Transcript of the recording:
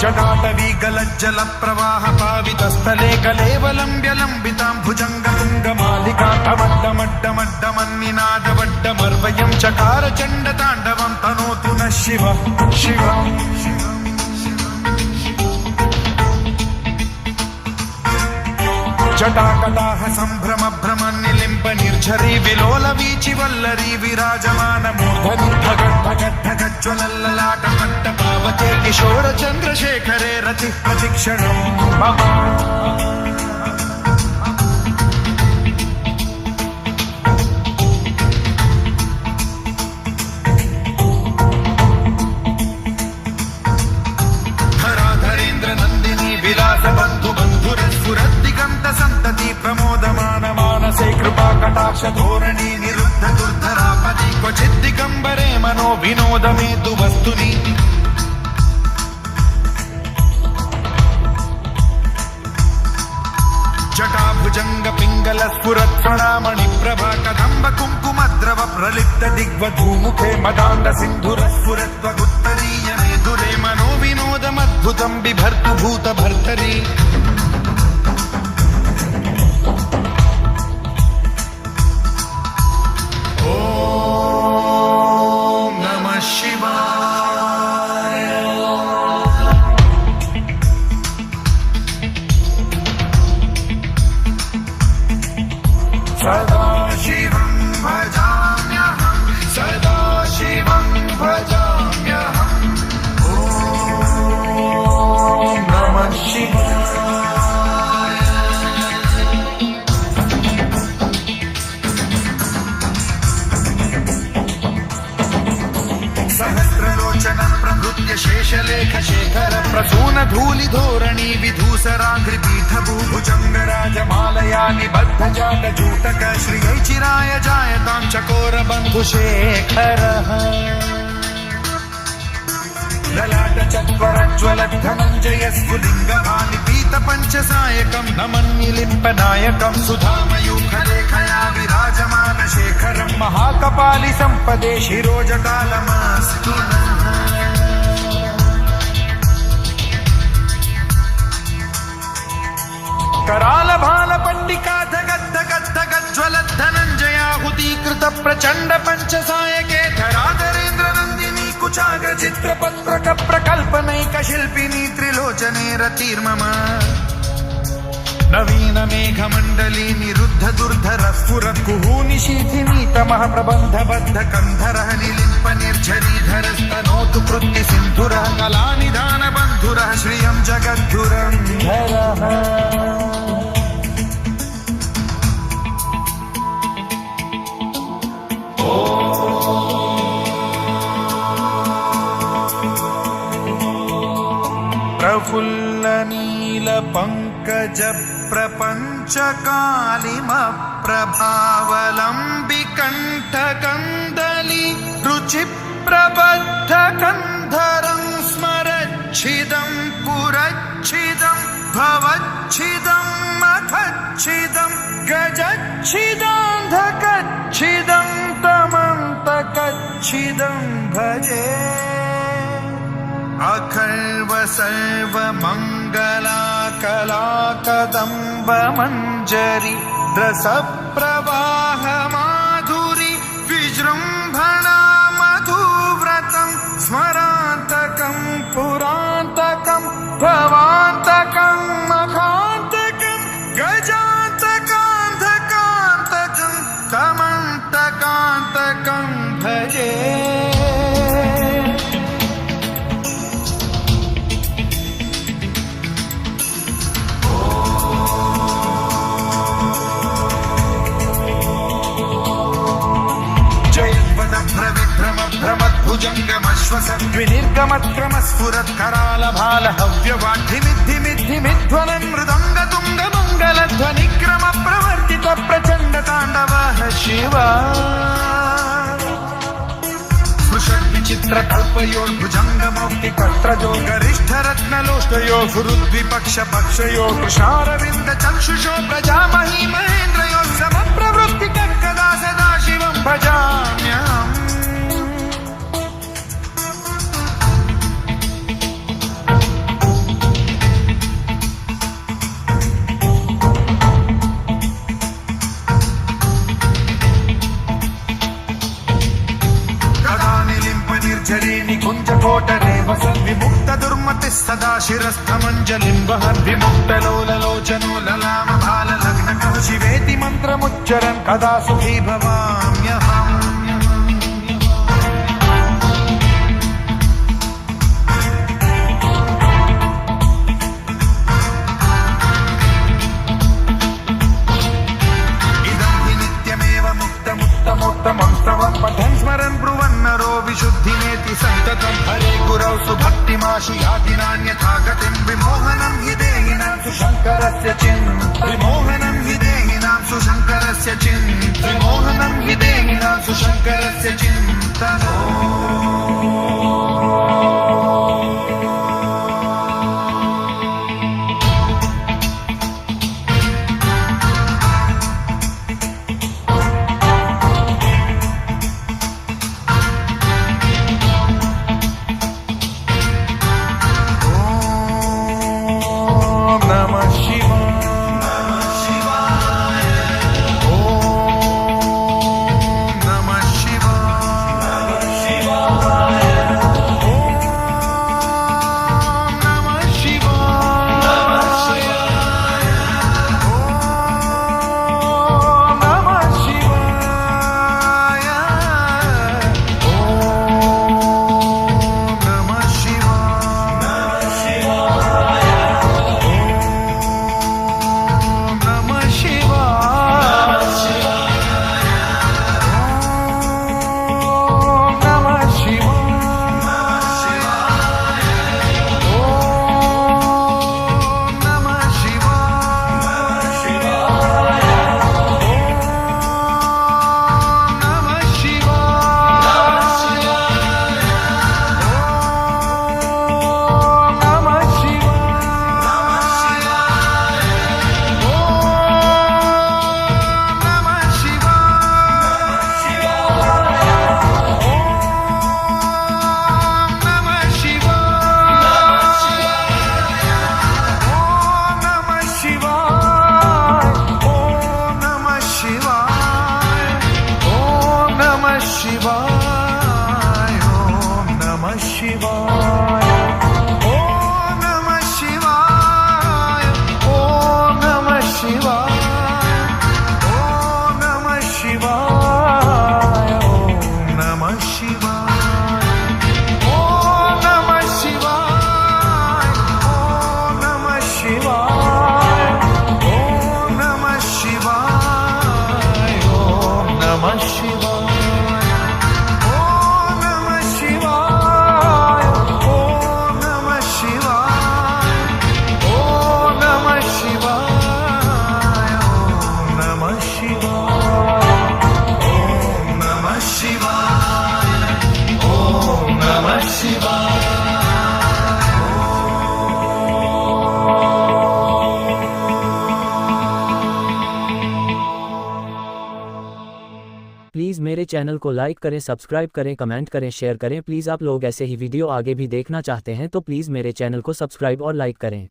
जटाटवी गलज्जल प्रवाह पावितस्थले कलेवलम्ब्य लम्बितां भुजङ्गतुङ्गमालिकान्तमड्डमड्डमड्डमन्निनादवड्डमर्वयं चकार चण्डताण्डवं तनोतु नः शिव शिव जटाकटाह सम्भ्रम भ्रमन्निलिम्ब निर्झरी विलोल वीचि वल्लरी विराजमान मूर्धनि धगद्धगद्धगज्ज्वलल्ललाट मट्टपावते किशोर चन्द्रशेखरे रति प्रतिक्षणं मम धराधरेन्द्र नन्दिनी विलास बन्धु बन्धुरस्फुरद्दिगन्त सन्तति प्रमोदमान मानसे कृपा कटाक्ष धोरणी निरुद्ध दुर्धरापदि क्वचित् दिगम्बरे मनो विनोदमेतु वस्तुनि जटाभुजंग पिंगल स्फुरत् प्रणामणि प्रभा कदम्ब कुङ्कुमद्रव प्रलिप्त दिग्वधूमुखे मदान्ध सिन्धुर स्फुरत्वगुत्तरीय मेधुरे मनो विनोदमद्भुतं बिभर्तु भूत भर्तरि ॐ नमः शिवाय सदा शिवं भजाम्यहं सदा शिवं भजाम्यहम् ॐ नमः शिवाय सहस्रलोचनं प्रभृत्य शेषलेख शेखर प्रसून धूलि धोरणी विधूसराङ्घ्रि पीठभूभुजङ्गराजमालया निबद्ध जालजूटक श्रियै चिराय जायतां चकोर बन्धुशेखरः ललाट चत्वरज्ज्वल धनञ्जय स्फुलिङ्गभानि पीत पञ्चसायकं नमन्निलिम्पनायकं सुधामयूखलेखया विराजमान शेखरं महाकपालि सम्पदे शिरोजटालमस्तु कराल भाल पंडिका धगद्धगद्धगज्ज्वल धनञ्जयाहुतीकृत प्रचण्ड पञ्चसायके धराधरेन्द्र नन्दिनी कुचाग्र चित्रपत्रक प्रकल्पनैक शिल्पिनी त्रिलोचने रतिर्मम नवीन मेघमण्डली निरुद्ध दुर्धर स्फुरत् कुहूनिशीथिनीतमः प्रबन्धबद्ध कन्धरः निलिम्प निर्झरीधरस्तनोतु कृत्ति सिन्धुरः कलानिधान बन्धुरः श्रियं जगद्धुरन्धरः प्रफुल्ल नील पंकज प्रपंच कालिम प्रभावलंबि कंठ कंदली रुचि प्रबद्ध कंधरं स्मरच्छिदं पुरच्छिदं भवच्छिदं मखच्छिदं गजच्छिदान्धकच्छिदं तमन्तकच्छिदं भजे अखर्व सर्व मंगला कला कदम्ब मंजरी रस प्रवाह माधुरी विजृंभणा मधुव्रतं स्मरान्तकं पुरान्तकं भवान्तकं मखान्तकं गजान्तकान्धकान्तकं तमन्तकान्तकं भजे भुजङ्गमश्वसद्विनिर्गमक्रमस्फुरत् करालभाल हव्यवाढ्यमिद्धिमिद्धिमिध्वनं मृदङ्गतुङ्गमङ्गलध्वनिक्रम प्रवर्तित प्रचण्ड ताण्डवः शिव स्पृशद्विचित्रकल्पयोर्भुजङ्गमौक्तिकर्त्रजो गरिष्ठरत्नलोष्टयो गुरुद्विपक्ष पक्षयो कृशारविन्द चक्षुषो प्रजामही महेन्द्रयो समप्रवृत्तिकः कदा सदा शिवं भजाम्यहम् मूर्तिः सदा शिरस्थमञ्जलिं वहद्विमुक्तलोललोचनो ललामभाललग्नकः शिवेति मन्त्रमुच्चरन् कदा सुखी भवाम्यहम् उत्तमोत्तमं स्तवं पठन् स्मरन् ब्रुवन्नरो विशुद्धिमेति सन्ततं हरे गुरौ सुभक्तिमाशु याति नान्यथा गतिं विमोहनं हि देहिनां सुशङ्करस्य विमोहनं हि देहिनां सुशङ्करस्य विमोहनं हि देहिनां सुशङ्करस्य चिन्तनो प्लीज़ मेरे चैनल को लाइक करें, सब्सक्राइब करें, कमेंट करें, शेयर करें। प्लीज़ आप लोग ऐसे ही वीडियो आगे भी देखना चाहते हैं तो प्लीज़ मेरे चैनल को सब्सक्राइब और लाइक करें।